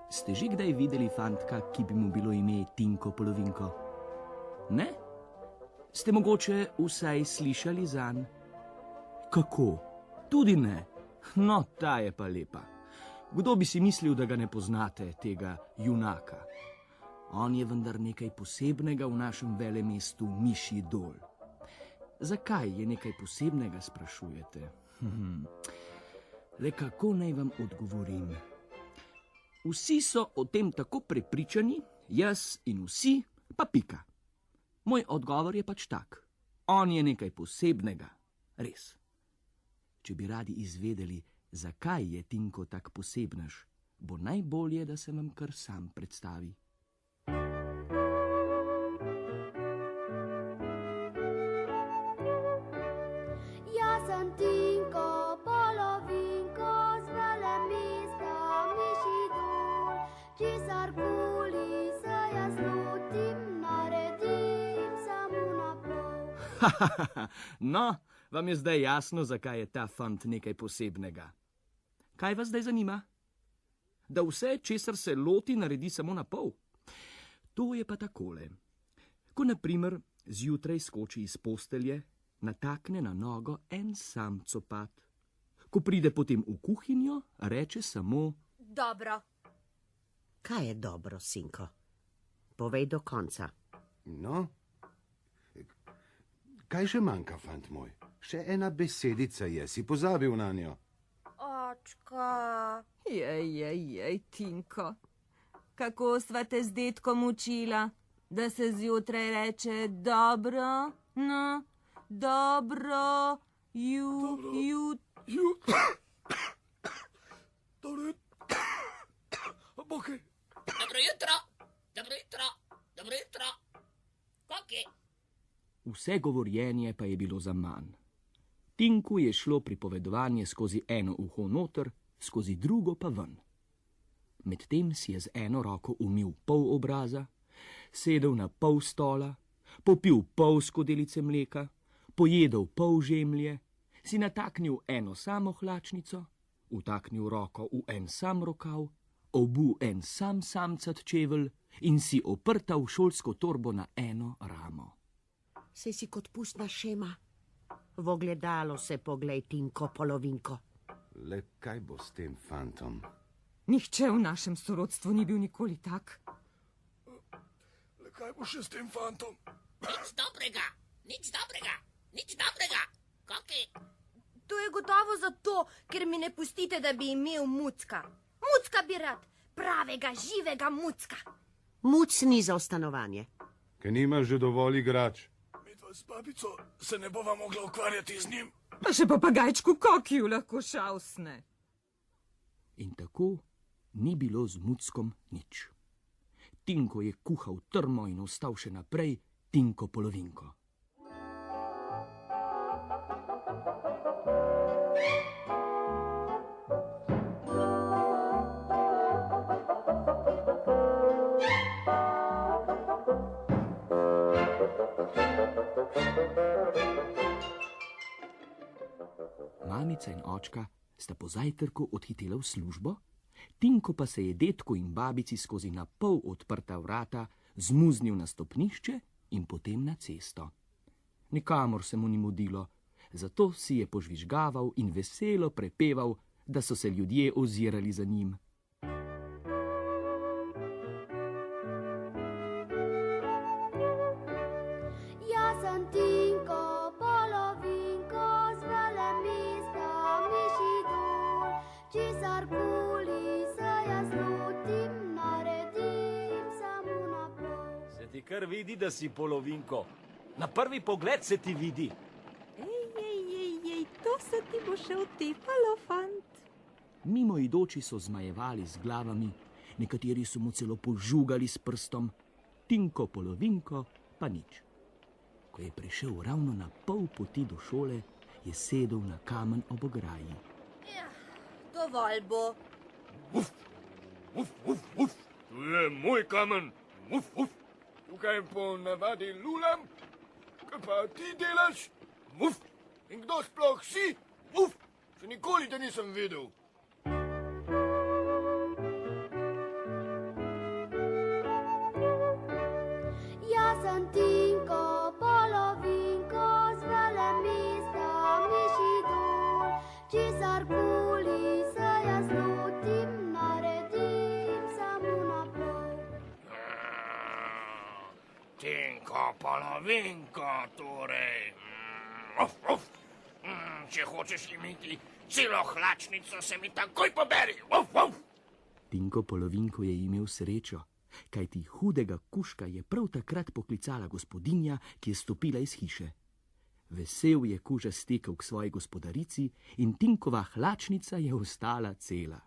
Ste že kdaj videli fantka, ki bi mu bilo ime Tinko Polovinko? Ne? Ste mogoče vsaj slišali zanj? Kako? Tudi ne? No, ta je pa lepa. Kdo bi si mislil, da ga ne poznate, tega junaka? On je vendar nekaj posebnega v našem velemestu Mišji Dol. Zakaj je nekaj posebnega, sprašujete? Le kako naj vam odgovorim? Vsi so o tem tako prepričani, jaz in vsi, pa pika. Moj odgovor je pač tak. On je nekaj posebnega, res. Če bi radi izvedeli, zakaj je Tinko tak posebnež, bo najbolje, da se vam kar sam predstavi. Jaz sem Tinko Polovinko z velemesta Mišji Dol. Česarkoli se jaz lotim, naredim samo na pol. No, vam je zdaj jasno, zakaj je ta fant nekaj posebnega. Kaj vas zdaj zanima? Da vse, česar se loti, naredi samo na pol? To je pa takole. Ko na primer zjutraj skoči iz postelje, natakne na nogo en sam copat. Ko pride potem v kuhinjo, reče samo: Dobro. Kaj je dobro, sinko? Povej do konca. No, kaj še manjka, fant moj? Še ena besedica je, si pozabil na njo. Očka. Jej, Tinko. Kako sva te z dedkom učila, da se zjutraj reče dobro, no, dobro, Bokaj. Dobro jutro. Koki? Vse govorjenje pa je bilo za manj. Tinku je šlo pripovedovanje skozi eno uho noter, skozi drugo pa ven. Medtem si je z eno roko umil pol obraza, sedel na pol stola, popil pol skodelice mleka, pojedel pol žemlje, si nataknil eno samo hlačnico, vtaknil roko v en sam rokav, obul en sam samcat čevelj in si oprtal šolsko torbo na eno ramo. Saj si kot pustna šema. V ogledalo se poglej, Tinko Polovinko. Le kaj bo s tem fantom? Nihče v našem sorodstvu ni bil nikoli tak. Le kaj bo še s tem fantom? Nič dobrega. Koki? To je gotovo zato, ker mi ne pustite, da bi imel mucka. Mucka bi rad, pravega, živega mucka. Muc ni za stanovanje. Ker nimaš že dovolj igrač. Midva s babico se ne bova mogla ukvarjati z njim. Pa še papagajčku Kokiju lahko šausne. In tako ni bilo z muckom nič. Tinko je kuhal trmo in ostal še naprej Tinko Polovinko. Mamica in očka sta po zajtrku odhitela v službo, Tinko pa se je dedku in babici skozi na pol odprta vrata zmuznil na stopnišče in potem na cesto. Nikamor se mu ni mudilo, zato si je požvižgaval in veselo prepeval, da so se ljudje ozirali za njim. Jaz sem Tinko Polovinko z velemesta Mišji Dol. Česarkoli se jaz lotim, naredim samo na pol. Se ti kar vidi, da si Polovinko. Na prvi pogled se ti vidi. Ej, to se ti bo še otepalo, fant. Mimoidoči so zmajevali z glavami, nekateri so mu celo požugali s prstom, Tinko Polovinko pa nič. Ko je prišel ravno na pol poti do šole, je sedel na kamen ob ograji. Ja, dovolj bo. Tu je moj kamen. Tukaj po navadi lulam. Kaj pa ti delaš? In kdo sploh si? Še nikoli te nisem videl. Jaz sem Tinko, polovinko z velemesta Mišidol. Česarkoli se jaz lotim, naredim samo naprav. Tinko, polovinko, torej. Če hočeš imeti celo hlačnico, se mi takoj poberi. Tinko polovinko je imel srečo, kajti hudega kužka je prav takrat poklicala gospodinja, ki je stopila iz hiše. Vesel je kuža stekel k svoji gospodarici in Tinkova hlačnica je ostala cela.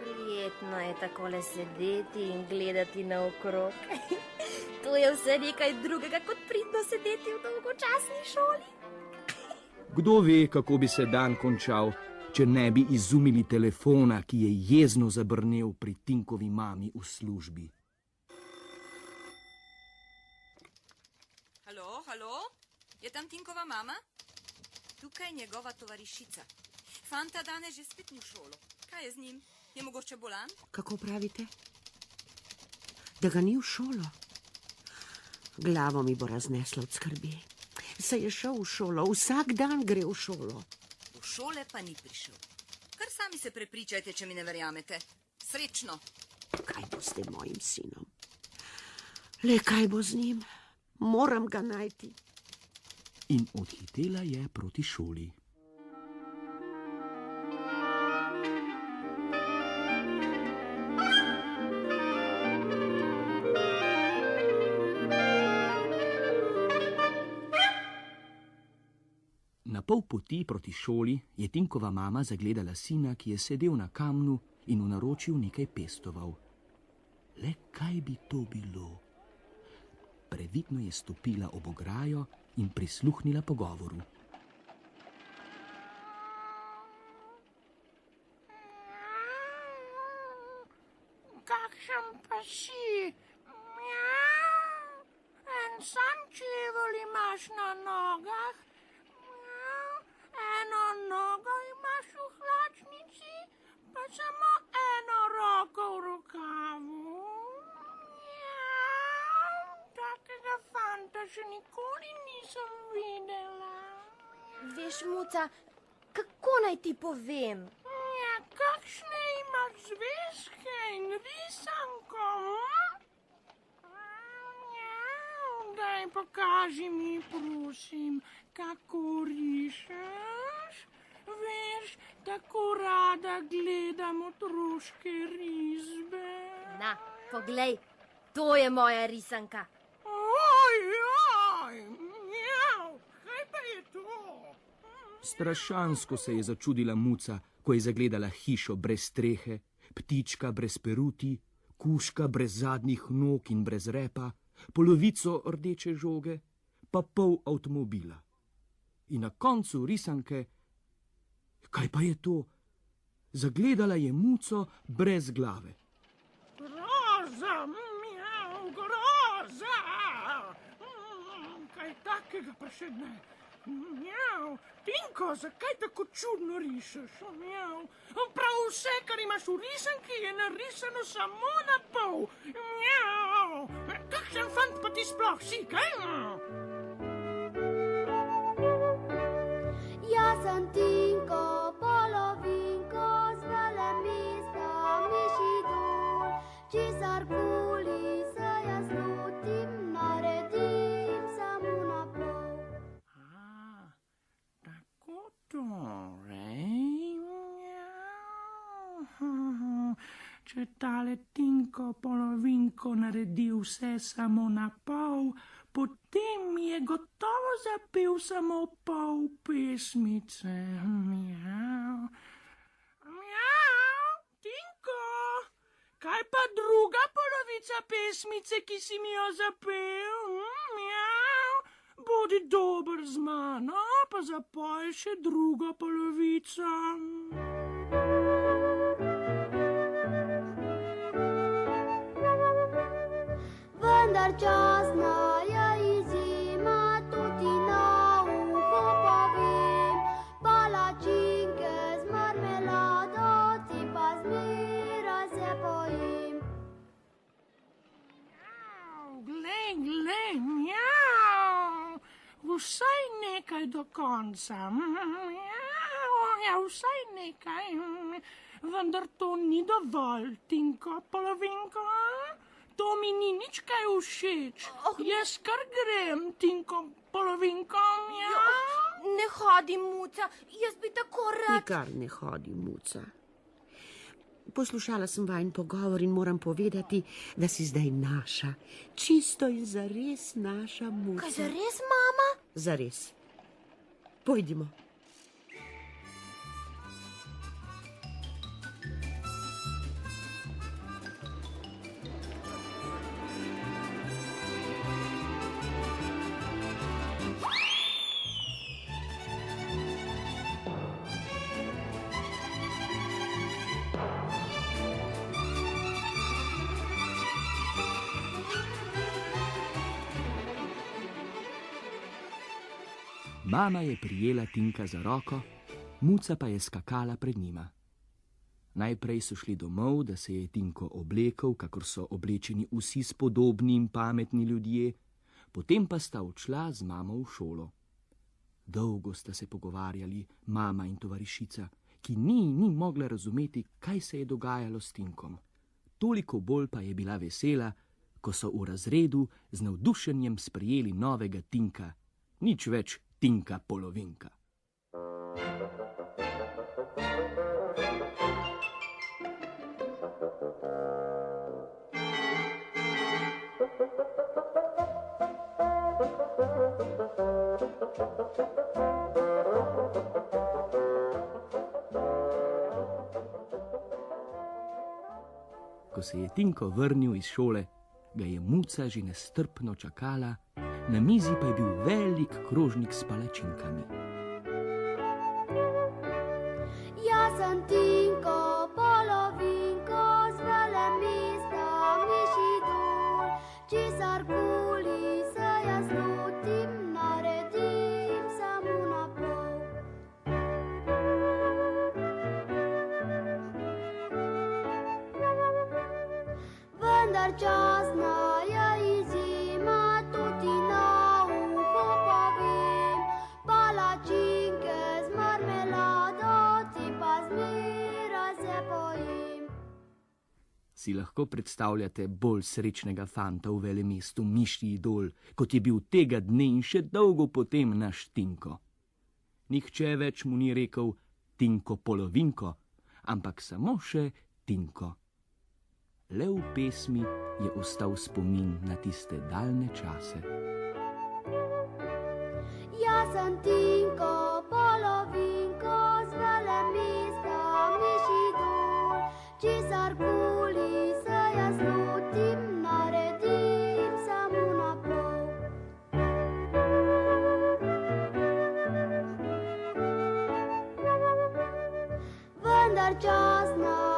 Prijetno je takole sedeti in gledati naokrog. To je vse nekaj drugega, kot pridno sedeti v dolgočasni šoli. Kdo ve, kako bi se dan končal, če ne bi izumili telefona, ki je jezno zabrnel pri Tinkovi mami v službi. Halo? Je tam Tinkova mama? Tukaj je njegova tovarišica. Fanta danes že spet ni v šolo. Kaj je z njim? Je mogoče bolan? Kako pravite? Da ga ni v šolo? Glavo mi bo razneslo od skrbi. Se je šel v šolo, vsak dan gre v šolo. V šole pa ni prišel. Kar sami se prepričajte, če mi ne verjamete. Srečno. Kaj bo s tem mojim sinom? Le kaj bo z njim? Moram ga najti. In odhitela je proti šoli. Na pol poti proti šoli je Tinkova mama zagledala sina, ki je sedel na kamnu in v naročju nekaj pestoval. Le kaj bi to bilo? Previdno je stopila ob ograjo in prisluhnila pogovoru. Kakšen pa si? En sam čevelj imaš na nogah. Eno nogo imaš v hlačnici, pa samo eno roko v rokavu. Takega fanta še nikoli nisem videla. Veš, Muca, kako naj ti povem? Ja, kakšne imaš zvezke in risanko? Daj, pokaži mi, prosim, kako rišeš. Veš, tako rada gledam otroške risbe. Na, poglej, to je moja risanka. Kaj pa je to? Strašansko se je začudila Muca, ko je zagledala hišo brez strehe, ptička brez peruti, kužka brez zadnjih nog in brez repa, polovico rdeče žoge, pa pol avtomobila. In na koncu risanke, kaj pa je to? Zagledala je Muco brez glave. Groza, groza! Kaj takega pa še ne? Tinko, zakaj tako čudno rišeš? Prav vse, kar imaš v risanki, je narisano samo na pol. Kakšen fant pa ti sploh si, kaj? Jaz sem Tinko, polovinko z velemesta Mišidol. Česarkoli se jaz lotim, naredim samo naprav. Tako torej. Če tale Tinko polovinko naredi vse samo na pol, potem je gotovo zapel samo pol pesmice. Mjav. Mjav, Tinko, kaj pa druga polovica pesmice, ki si mi jo zapel? Mjav, bodi dober z mano, pa zapoj še drugo polovico. Vendar časna je izjema, tudi na uho povem. Palačinke z marmelado, ti pa zmeraj se bojim. Glej, mjav, vsaj nekaj do konca. Ja, vsaj nekaj, vendar to ni dovolj, Tinko, polovinko. To mi ni nič kaj všeč. Jaz kar grem, Tinko, polovinko. Ne hodi, Muca, jaz bi tako rad. Nikar ne hodi, Muca. Poslušala sem vajin pogovor in moram povedati, da si zdaj naša. Čisto in zares naša, Muca. Kaj zares, mama? Zares. Pojdimo. Mama je prijela Tinka za roko, Muca pa je skakala pred njima. Najprej so šli domov, da se je Tinko oblekel, kakor so oblečeni vsi spodobni in pametni ljudje, potem pa sta odšla z mamo v šolo. Dolgo sta se pogovarjali, mama in tovarišica, ki ni mogla razumeti, kaj se je dogajalo s Tinkom. Toliko bolj pa je bila vesela, ko so v razredu z navdušenjem sprejeli novega Tinka, nič več Tinka polovinka. Ko se je Tinko vrnil iz šole, ga je Muca že nestrpno čakala, na mizi pa je bil velik krožnik s palačinkami. Jaz sem Tinko, polovinko, z velemesta miši dol. Česarkoli se jaz lotim, naredim samo na pol. Vendar časna je izjema, tudi na uho povem. Palačinke z marmelado, ti pa zmeraj se bojim. Si lahko predstavljate bolj srečnega fanta v velemestu mišji idol, kot je bil tega dne in še dolgo potem naš Tinko. Nihče več mu ni rekel Tinko polovinko, ampak samo še Tinko. Le v pesmi je ostal spomin na tiste daljne čase. Jaz sem Tinko, polovinko, z velemesta miši dol. Česarkoli se jaz lotim, naredim samo na pol. Vendar časna